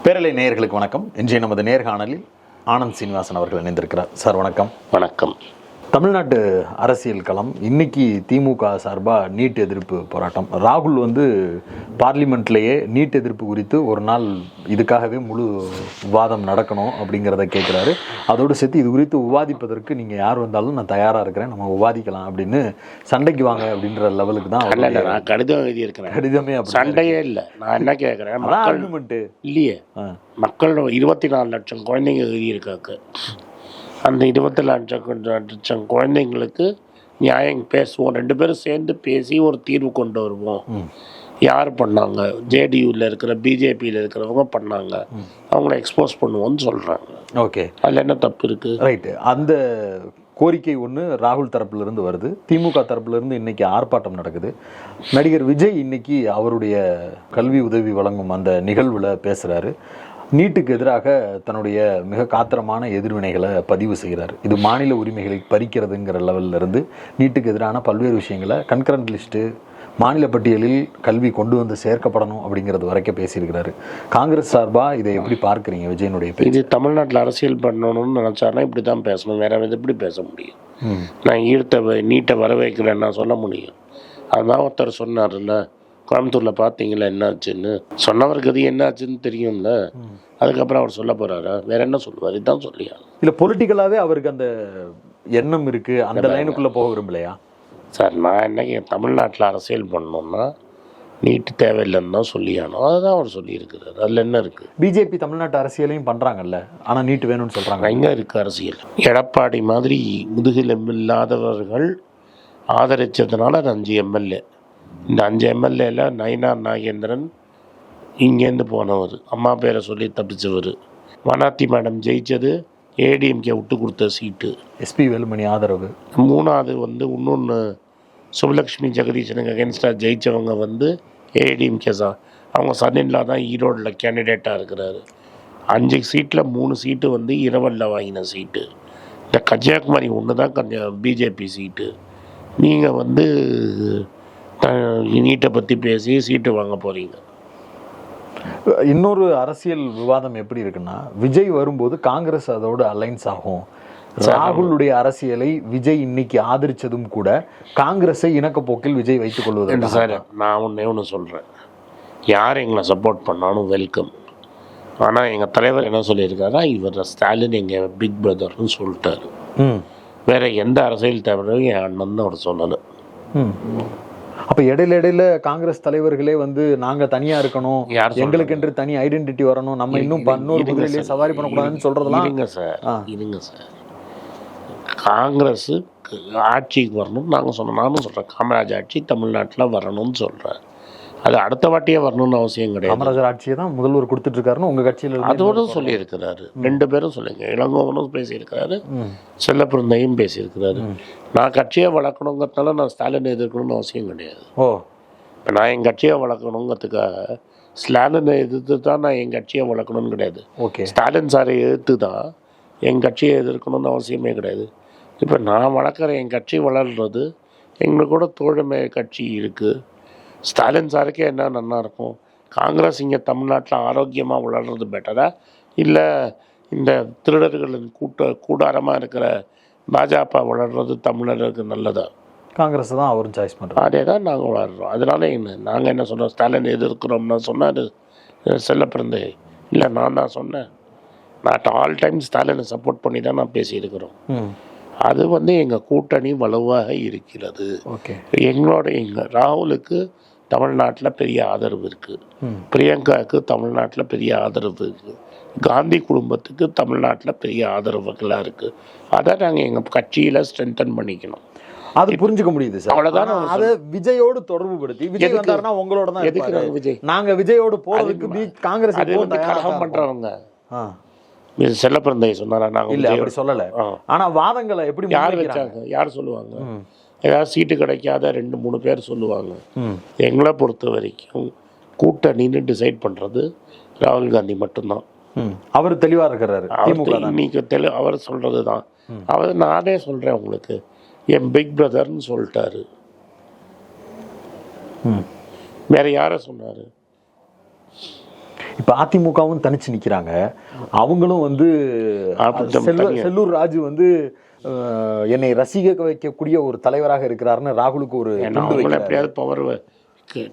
பேரலை நேயர்களுக்கு வணக்கம். இன்றைய நமது நேர்காணலில் ஆனந்த் சீனிவாசன் அவர்கள் இணைந்திருக்கிறார். சார் வணக்கம். வணக்கம். தமிழ்நாட்டு அரசியல் களம் இன்னைக்கு திமுக சார்பாக நீட் எதிர்ப்பு போராட்டம். ராகுல் பார்லிமெண்ட்லேயே நீட் எதிர்ப்பு குறித்து ஒரு நாள் இதுக்காகவே முழு விவாதம் நடக்கணும் அப்படிங்கிறத கேட்குறாரு. அதோடு சேர்த்து இது குறித்து விவாதிப்பதற்கு நீங்கள் யார் வந்தாலும் நான் தயாராக இருக்கிறேன், நம்ம விவாதிக்கலாம் அப்படின்னு சண்டைக்கு வாங்க அப்படின்ற லெவலுக்கு தான் நான் கடிதம் எழுதியிருக்கிறேன். கடிதமே சண்டையே இல்லை. நான் என்ன கேட்குறேன், ஆர்குமெண்ட்டு இல்லையே. மக்கள் 24 லட்சம் குழந்தைங்க எழுதியிருக்காங்க. அந்த 24 லட்சம் குழந்தைங்களுக்கு நியாயம் பேசுவோம், 2 பேரும் சேர்ந்து பேசி ஒரு தீர்வு கொண்டு வருவோம். யார் பண்ணாங்க? ஜேடியூவில் இருக்கிற பிஜேபியில் இருக்கிறவங்க பண்ணாங்க, அவங்கள எக்ஸ்போஸ் பண்ணுவோம்னு சொல்கிறாங்க. ஓகே, அதில் என்ன தப்பு இருக்குது? ரைட்டு. அந்த கோரிக்கை ஒன்று ராகுல் தரப்புலேருந்து வருது. திமுக தரப்புலேருந்து இன்றைக்கி ஆர்ப்பாட்டம் நடக்குது. நடிகர் விஜய் இன்னைக்கு அவருடைய கல்வி உதவி வழங்கும் அந்த நிகழ்வில் பேசுகிறாரு. நீட்டுக்கு எதிராக தன்னுடைய மிக காத்திரமான எதிர்வினைகளை பதிவு செய்கிறார். இது மாநில உரிமைகளை பறிக்கிறதுங்கிற லெவலில் இருந்து நீட்டுக்கு எதிரான பல்வேறு விஷயங்களை கன்கரண்ட் லிஸ்ட்டு, மாநில பட்டியலில் கல்வி கொண்டு வந்து சேர்க்கப்படணும் அப்படிங்கிறது வரைக்கும் பேசியிருக்கிறாரு. காங்கிரஸ் சார்பாக இதை எப்படி பார்க்குறீங்க? விஜயனுடைய இது தமிழ்நாட்டில் அரசியல் பண்ணணும்னு நினச்சாருன்னா இப்படி தான் பேசணும், வேற எப்படி பேச முடியும்? நான் நீட்டை வர வைக்கிறேன் நான் சொல்ல முடியும்? அதுதான் ஒருத்தர் சொன்னார்ல, கோயம்புத்தூரில் பார்த்தீங்களா என்னாச்சுன்னு. சொன்னவருக்கு அது என்னாச்சுன்னு தெரியும்ல, அதுக்கப்புறம் அவர் சொல்ல போகிறாரா? வேற என்ன சொல்லுவார்? இதுதான் சொல்லியா? இல்லை, பொலிட்டிக்கலாகவே அவருக்கு அந்த எண்ணம் இருக்குது, அந்த லைனுக்குள்ளே போக விரும்பலையா? சார், நான் என்னைக்கு தமிழ்நாட்டில் அரசியல் பண்ணணும்னா நீட்டு தேவையில்லைன்னு தான் சொல்லியானோ, அதுதான் அவர் சொல்லியிருக்கிறார். அதில் என்ன இருக்குது? பிஜேபி தமிழ்நாட்டு அரசியலையும் பண்ணுறாங்கல்ல, ஆனால் நீட்டு வேணும்னு சொல்கிறாங்க. எங்கே இருக்குது அரசியல்? எடப்பாடி மாதிரி முதுகெலும்பு இல்லாதவர்கள் ஆதரித்ததுனால 5 எம்எல்ஏ. இந்த 5 எம்எல்ஏல நயினார் நாகேந்திரன் இங்கேருந்து போனவர், அம்மா பேரை சொல்லி தப்பிச்சவர். வனாத்தி மேடம் ஜெயித்தது ஏடிஎம்கே விட்டு கொடுத்த சீட்டு, எஸ்பி வேலுமணி ஆதரவு. 3வது இன்னொன்று சுபலக்ஷ்மி ஜெகதீசனுக்கு அகேன்ஸ்டாக ஜெயித்தவங்க ஏடிஎம்கே அவங்க சன்னின்லா தான் ஈரோடில் கேண்டிடேட்டாக இருக்கிறாரு. 5 சீட்டில் 3 சீட்டு இரவலில் வாங்கின சீட்டு. இந்த கன்னியாகுமரி ஒன்று தான் பிஜேபி சீட்டு. நீங்கள் நீட்டை பற்றி பேசி சீட்டு வாங்க போகிறீங்க. இன்னொரு அரசியல் விவாதம் எப்படி இருக்குன்னா, விஜய் வரும்போது காங்கிரஸ் அதோடு அலைன்ஸ் ஆகும். ராகுலுடைய அரசியலை விஜய் இன்னைக்கு ஆதரிச்சதும் கூட காங்கிரஸை இணக்கப்போக்கில் விஜய் வைத்துக் கொள்வது. சார், நான் ஒன்று சொல்கிறேன், யார் எங்களை சப்போர்ட் பண்ணாலும் வெல்கம். ஆனால் எங்கள் தலைவர் என்ன சொல்லியிருக்காரா, இவர் ஸ்டாலின் எங்கள் பிக் பிரதர்னு சொல்லிட்டாரு. வேற எந்த அரசியல் தலைவரும் என் அண்ணன் அவர் சொல்லலை. அப்போ இடையில காங்கிரஸ் தலைவர்களே நாங்கள் தனியாக இருக்கணும், எங்களுக்கு என்று தனி ஐடென்டிட்டி வரணும், நம்ம இன்னும் குதிரையிலே சவாரி பண்ணக்கூடாதுன்னு சொல்கிறதெல்லாம். இருங்க சார், காங்கிரஸ் ஆட்சிக்கு வரணும்னு நானும் சொல்கிறேன். காமராஜ் ஆட்சி தமிழ்நாட்டில் வரணும்னு சொல்கிறேன். அது அடுத்த வாட்டியே வரணும்னு அவசியம் கிடையாது. காமராஜர் ஆட்சியை தான் முதல்வர் கொடுத்துட்டு இருக்காருன்னு உங்கள் கட்சியில் அதோடு சொல்லியிருக்கிறாரு. 2 பேரும் சொல்லுங்க, இளங்கோவனும் பேசியிருக்கிறாரு, செல்லப்பிரந்தையும் பேசியிருக்கிறாரு. நான் கட்சியை வளர்க்கணுங்கிறதுனால நான் ஸ்டாலினை எதிர்க்கணும்னு அவசியம் கிடையாது. இப்போ நான் என் கட்சியை வளர்க்கணுங்கிறதுக்காக ஸ்டாலினை எதிர்த்து தான் நான் என் கட்சியை வளர்க்கணும்னு கிடையாது. ஸ்டாலின் சாரை எதிர்த்து தான் என் கட்சியை எதிர்க்கணும்னு அவசியமே கிடையாது. இப்போ நான் வளர்க்குற என் கட்சி வளர்றது, எங்களுக்கு கூட தோழமை கட்சி இருக்குது. ஸ்டாலின் சாருக்கே என்ன நல்லா இருக்கும், காங்கிரஸ் இங்கே தமிழ்நாட்டில் ஆரோக்கியமாக வளர்கிறது பெட்டரா, இல்லை இந்த திருடர்களின் கூடாரமாக இருக்கிற பாஜக வளர்கிறது தமிழருக்கு நல்லதா? காங்கிரஸ் தான் அவரும் சாய்ஸ் பண்ணுறோம். அதே தான் நாங்கள் வளர்கிறோம். அதனால நாங்கள் என்ன சொன்னோம், ஸ்டாலின் எதிர்க்கிறோம்னா சொன்னார் செல்லப்பிறந்தே. இல்லை, நான் தான் சொன்னேன், நான் ஆல் டைம் ஸ்டாலினை சப்போர்ட் பண்ணி தான் நான் பேசியிருக்கிறோம். அது எங்கள் கூட்டணி வலுவாக இருக்கிறது. எங்கள் ராகுலுக்கு தமிழ்நாட்டில் பெரிய ஆதரவு இருக்குது, பிரியங்காவுக்கு தமிழ்நாட்டில் பெரிய ஆதரவு இருக்குது, காந்தி குடும்பத்துக்கு தமிழ்நாட்டில் பெரிய ஆதரவுகளாக இருக்குது. அதை நாங்கள் எங்கள் கட்சியில் ஸ்ட்ரென்தன் பண்ணிக்கணும். அது புரிஞ்சுக்க முடியுது சார். அவ்வளவுதான். அதை விஜயோடு தொடர்பு படுத்தி விஜய் வந்தாருன்னா உங்களோட தான் எதுக்கு விஜய், நாங்கள் விஜயோடு போகிறதுக்கு காங்கிரஸ் கலகம் பண்ணுறவங்க. செல்லப்பிறந்தை சொன்னாரா? நாங்கள் இல்லை, அப்படி சொல்லலை. ஆனால் வாதங்களை எப்படி யார் வச்சாங்க? யார் சொல்லுவாங்க? ஏதாவது சீட்டு கிடைக்காத 2-3 பேர் சொல்லுவாங்க. எங்களை பொறுத்த வரைக்கும் கூட்டணின்னு டிசைட் பண்ணுறது ராகுல் காந்தி மட்டும்தான். அவர் தெளிவாக இருக்கிறாரு. இன்னைக்கு அவர் சொல்கிறது தான். நானே சொல்கிறேன் உங்களுக்கு, என் பிக் பிரதர்னு சொல்லிட்டாரு. வேற யாரை சொன்னார்? இப்போ அதிமுகவும் தனிச்சு நிற்கிறாங்க. அவங்களும் வந்து செல்லூர் ராஜு வந்து என்னை ரசிக்க வைக்கக்கூடிய ஒரு தலைவராக இருக்கிறாருன்னு ராகுலுக்கு ஒரு எப்படியாவது பவர்.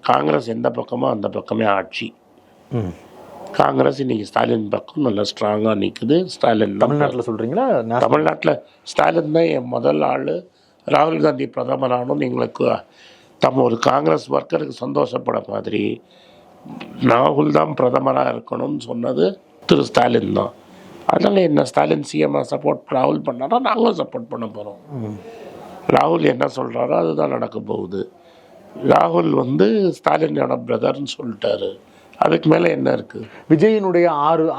காங்கிரஸ் எந்த பக்கமோ அந்த பக்கமே ஆட்சி. காங்கிரஸ் இன்னைக்கு ஸ்டாலின் பக்கம் நல்லா ஸ்ட்ராங்காக நிற்குது. ஸ்டாலின் தமிழ்நாட்டில் சொல்கிறீங்களா? தமிழ்நாட்டில் ஸ்டாலின் தான் என் முதல் ஆள். ராகுல் காந்தி பிரதமர் ஆகணும்னு எங்களுக்கு ஒரு காங்கிரஸ் ஒர்க்கருக்கு சந்தோஷப்பட மாதிரி ராகுல் தான் பிரதமராக இருக்கணும்னு சொன்னது திரு ஸ்டாலின் தான். அதனால் என்ன ஸ்டாலின் சிஎம்மாக சப்போர்ட் ராகுல் பண்ணாரோ நாங்களும் சப்போர்ட் பண்ண போகிறோம். ராகுல் என்ன சொல்கிறாரோ அதுதான் நடக்க போகுது. ராகுல் வந்து ஸ்டாலினோட பிரதர்னு சொல்லிட்டாரு. அதுக்கு மேலே என்ன இருக்குது? விஜயினுடைய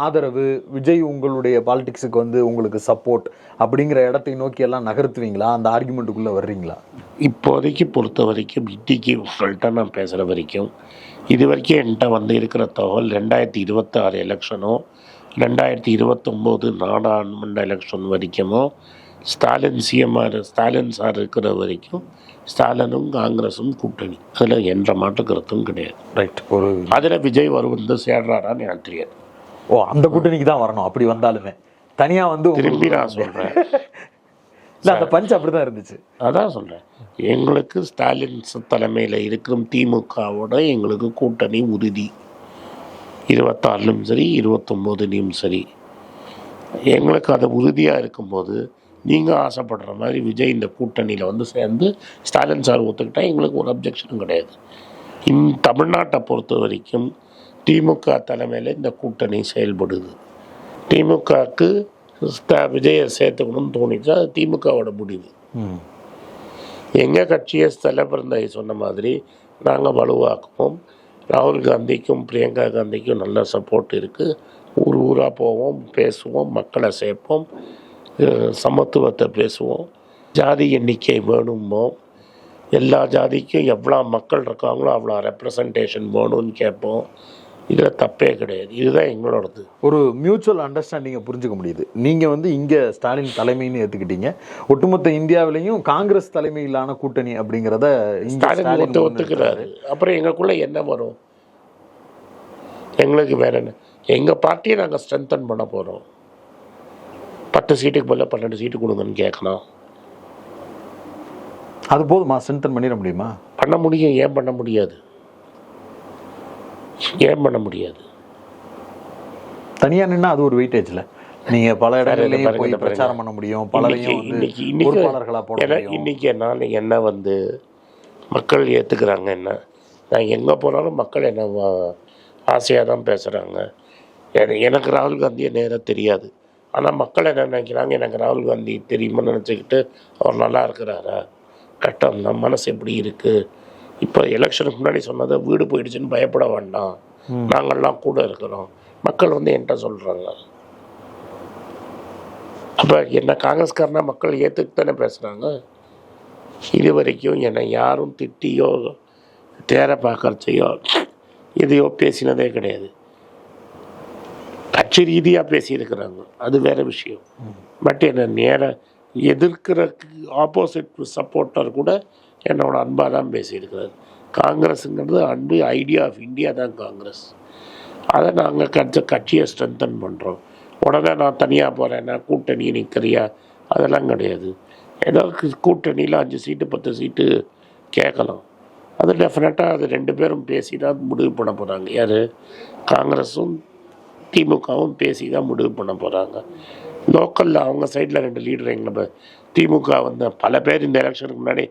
ஆதரவு, விஜய் உங்களுடைய பாலிடிக்ஸுக்கு வந்து உங்களுக்கு சப்போர்ட் அப்படிங்கிற இடத்தை நோக்கி எல்லாம் நகர்த்துவீங்களா? அந்த ஆர்குமெண்ட்டுக்குள்ளே வர்றீங்களா? இப்போதைக்கு பொறுத்த வரைக்கும் இன்னைக்கு உங்கள்கிட்ட நான் பேசுகிற வரைக்கும் இது வரைக்கும் என்கிட்ட வந்து இருக்கிற தகவல் 2026 எலெக்ஷனோ 2029 நாடாளுமன்ற எலெக்ஷன் வரைக்குமோ ஸ்டாலின் சார் இருக்கிற வரைக்கும் ஸ்டாலினும் காங்கிரஸும் கூட்டணி. அதில் என்ற மாற்று கருத்தும் கிடையாது. ரைட். அதில் விஜய் வந்து சேர்றாரான்னு எனக்கு தெரியாது. அந்த கூட்டணிக்கு தான் வரணும். அப்படி வந்தாலுமே தனியாக வந்து திரும்பி நான் சொல்கிறேன், இல்லை அந்த பஞ்ச் அப்படி தான் இருந்துச்சு. அதான் சொல்கிறேன், எங்களுக்கு ஸ்டாலின் தலைமையில் இருக்கிற திமுகவோட எங்களுக்கு கூட்டணி உறுதி. 26லும் சரி 29லையும் சரி எங்களுக்கு அது உறுதியாக இருக்கும்போது நீங்கள் ஆசைப்படுற மாதிரி விஜய் இந்த கூட்டணியில் வந்து சேர்ந்து ஸ்டாலின் சார் ஒத்துக்கிட்டால் எங்களுக்கு ஒரு அப்ஜெக்ஷனும் கிடையாது. தமிழ்நாட்டை பொறுத்த வரைக்கும் திமுக தலைமையில் இந்த கூட்டணி செயல்படுது. திமுகவுக்கு விஜயை சேர்த்துக்கணும்னு தோணிச்சா அது திமுகவோட முடிவு. எங்கள் கட்சியை தலைப்பிறந்தை சொன்ன மாதிரி நாங்கள் வலுவாக்குவோம். ராகுல் காந்திக்கும் பிரியங்கா காந்திக்கும் நல்ல சப்போர்ட் இருக்குது. ஊராக போவோம், பேசுவோம், மக்களை சேர்ப்போம், சமத்துவத்தை பேசுவோம், ஜாதி எண்ணிக்கை வேணுமோ, எல்லா ஜாதிக்கும் எவ்வளோ மக்கள் இருக்காங்களோ அவ்வளோ ரெப்ரசன்டேஷன் வேணும்னு கேட்போம். இதில் தப்பே கிடையாது. இதுதான் எங்களோடது. ஒரு மியூச்சுவல் அண்டர்ஸ்டாண்டிங்கை புரிஞ்சுக்க முடியுது. நீங்கள் வந்து இங்கே ஸ்டாலின் தலைமைன்னு ஏற்றுக்கிட்டீங்க. ஒட்டுமொத்த இந்தியாவிலையும் காங்கிரஸ் தலைமையிலான கூட்டணி அப்படிங்கிறத ஸ்டாலின் ஒத்துக்கிறாரு. அப்புறம் எங்களுக்குள்ளே என்ன வரும்? எங்களுக்கு வேற என்ன? எங்கள் பார்ட்டியை நாங்கள் ஸ்ட்ரென்தன் பண்ண போகிறோம். 10 சீட்டுக்கு பதில் 12 சீட்டு கொடுங்கன்னு கேட்கணும். அது போதுமா? ஸ்ட்ரென்தன் பண்ணிட முடியுமா? பண்ண முடியும். ஏன் பண்ண முடியாது? ஏன் பண்ண முடியாது? தனியாக நின்னா அது ஒரு வெயிட்டேஜில் நீங்கள் பல இடங்கள்லையும் போய் பிரச்சாரம் பண்ண முடியும். பலரையும் பொறுப்பாளர்களாக போட முடியும். இன்றைக்கி நாளைக்கு என்ன வந்து மக்கள் ஏற்றுக்கிறாங்க. என்ன நான் எங்கே போனாலும் மக்கள் என்ன ஆசையாக தான் பேசுகிறாங்க. எனக்கு ராகுல் காந்தியை நேராக தெரியாது. ஆனால் மக்கள் என்ன நினைக்கிறாங்க, எனக்கு ராகுல் காந்தி தெரியுமான்னு நினச்சிக்கிட்டு அவர் நல்லா இருக்கிறாரா? கட்டம் நம்ம மனசு எப்படி இருக்குது? இப்போ எலெக்ஷனுக்கு முன்னாடி சொன்னதை வீடு போயிடுச்சுன்னு பயப்பட வேண்டாம், நாங்கள்லாம் கூட இருக்கிறோம், மக்கள் வந்து என்கிட்ட சொல்கிறாங்க. அப்போ என்ன காங்கிரஸ்காரனா மக்கள் ஏற்றுக்கு தானே பேசுகிறாங்க. இது வரைக்கும் என்னை யாரும் திட்டியோ தேர பார்க்கறச்சையோ எதையோ பேசினதே கிடையாது. கட்சி ரீதியாக பேசியிருக்கிறாங்க, அது வேறு விஷயம். பட் என்னை நேராக எதிர்க்கிற ஆப்போசிட் சப்போர்ட்டர் கூட என்னோட அன்பாக தான் பேசியிருக்கிறார். காங்கிரஸுங்கிறது அன்பு ஐடியா ஆஃப் இந்தியா தான் காங்கிரஸ். அதை நாங்கள் கட்சியை ஸ்ட்ரென்தன் பண்ணுறோம். உடனே நான் தனியாக போகிறேன்னா கூட்டணி நிற்கிறியா, அதெல்லாம் கிடையாது. ஏதாவது கூட்டணியில் 5 சீட்டு 10 சீட்டு கேட்கலாம். அது டெஃபினட்டாக அது 2 பேரும் பேசி தான் முடிவு பண்ண போகிறாங்க. யார்? காங்கிரஸும் திமுகவும் பேசி தான் முடிவு பண்ண போகிறாங்க. லோக்கலில் அவங்க சைடில் 2 லீடர் எங்களை திமுக வந்து பல பேர் இந்த எலெக்ஷனுக்கு முன்னாடி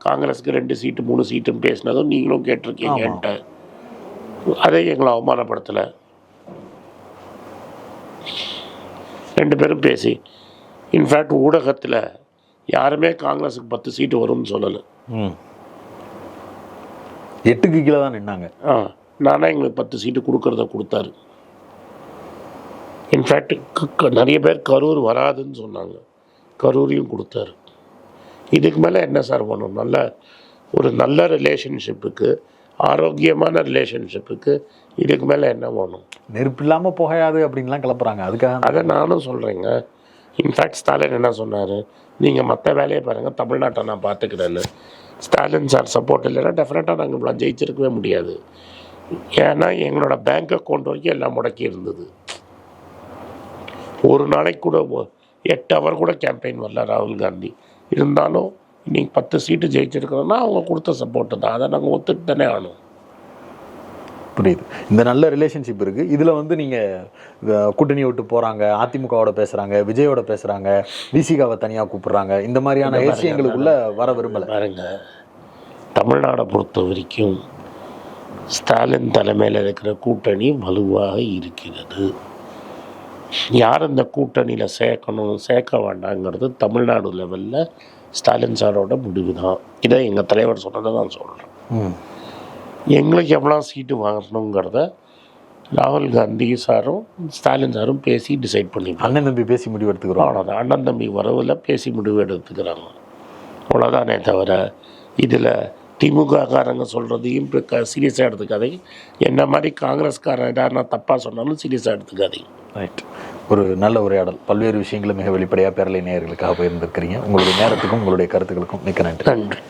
காங்கிரஸுக்கு 2 சீட்டு 3 சீட்டுன்னு பேசினதும் நீங்களும் கேட்டிருக்கீங்கன்ட்டு. அதை எங்களை அவமானப்படுத்தலை. 2 பேரும் பேசி இன்ஃபேக்ட் ஊடகத்தில் யாருமே காங்கிரஸுக்கு 10 சீட்டு வரும்னு சொல்லலை. 8க்கு கீழே தான் நின்னாங்க. நானே எங்களுக்கு 10 சீட்டு கொடுக்கறத கொடுத்தாரு. இன்ஃபேக்ட் நிறைய பேர் கரூர் வராதுன்னு சொன்னாங்க, கரூரையும் கொடுத்தாரு. இதுக்கு மேலே என்ன சார் வேணும்? நல்ல ரிலேஷன்ஷிப்புக்கு, ஆரோக்கியமான ரிலேஷன்ஷிப்புக்கு இதுக்கு மேலே என்ன வேணும்? நெருப்பு இல்லாமல் புகையாது அப்படின்லாம் கிளப்புறாங்க. அதுக்காக அதை நானும் சொல்கிறேங்க. இன்ஃபேக்ட் ஸ்டாலின் என்ன சொன்னார், நீங்கள் மற்ற வேலையை பாருங்கள், தமிழ்நாட்டை நான் பார்த்துக்கிறேன்னு. ஸ்டாலின் சார் சப்போர்ட் இல்லைன்னா டெஃபினட்டாக நாங்கள் இவ்வளோ ஜெயிச்சிருக்கவே முடியாது. ஏன்னா எங்களோட பேங்க் அக்கௌண்ட் வரைக்கும் எல்லாம் முடக்கி இருந்தது. ஒரு நாளைக்கு கூட 8 ஹவர் கூட கேம்பெயின் வரல ராகுல் காந்தி. இருந்தாலும் இன்னைக்கு 10 சீட்டு ஜெயிச்சிருக்கிறோன்னா அவங்க கொடுத்த சப்போர்ட்டு தான். அதை நாங்கள் ஒத்துட்டு தானே ஆகணும். புரியுது. இந்த நல்ல ரிலேஷன்ஷிப் இருக்குது. இதில் வந்து நீங்கள் கூட்டணி விட்டு போகிறாங்க, அதிமுகவோட பேசுகிறாங்க, விஜயோட பேசுகிறாங்க, விசிகாவை தனியாக கூப்பிட்றாங்க, இந்த மாதிரியான விஷயங்களுக்குள்ள வர விரும்பலை. பாருங்க, தமிழ்நாடை பொறுத்த வரைக்கும் ஸ்டாலின் தலைமையில் இருக்கிற கூட்டணி வலுவாக இருக்கிறது. யார் இந்த கூட்டணியில் சேர்க்கணும் சேர்க்க வேண்டாங்கிறது தமிழ்நாடு லெவலில் ஸ்டாலின் சாரோட முடிவு தான். இதை எங்கள் தலைவர் சொன்னதை தான் சொல்கிறேன். எங்களுக்கு எவ்வளோ சீட்டு வாங்கணுங்கிறத ராகுல் காந்தி சாரும் ஸ்டாலின் சாரும் பேசி டிசைட் பண்ணிப்பாங்க. அண்ணன் தம்பி பேசி முடிவு எடுத்துக்கிறோம். அவ்வளோதான். அண்ணன் தம்பி வரவில் பேசி முடிவு எடுத்துக்கிறாங்க. அவ்வளோதானே தவிர இதில் திமுககாரங்க சொல்கிறதையும் இப்போ சீரியஸாக எடுத்துக்காதீங்க. என்ன மாதிரி காங்கிரஸ்காரன் ஏதாவது நான் தப்பாக சொன்னாலும் சீரியஸாக எடுத்துக்காதீங்க. ரைட். ஒரு நல்ல உரையாடல். பல்வேறு விஷயங்களும் மிக வெளிப்படையாக பேரலை நேயர்களுக்காக போயிருந்திருக்கிறீங்க. உங்களுடைய நேரத்துக்கும் உங்களுடைய கருத்துக்களுக்கும் மிக்க நன்றி. நன்றி.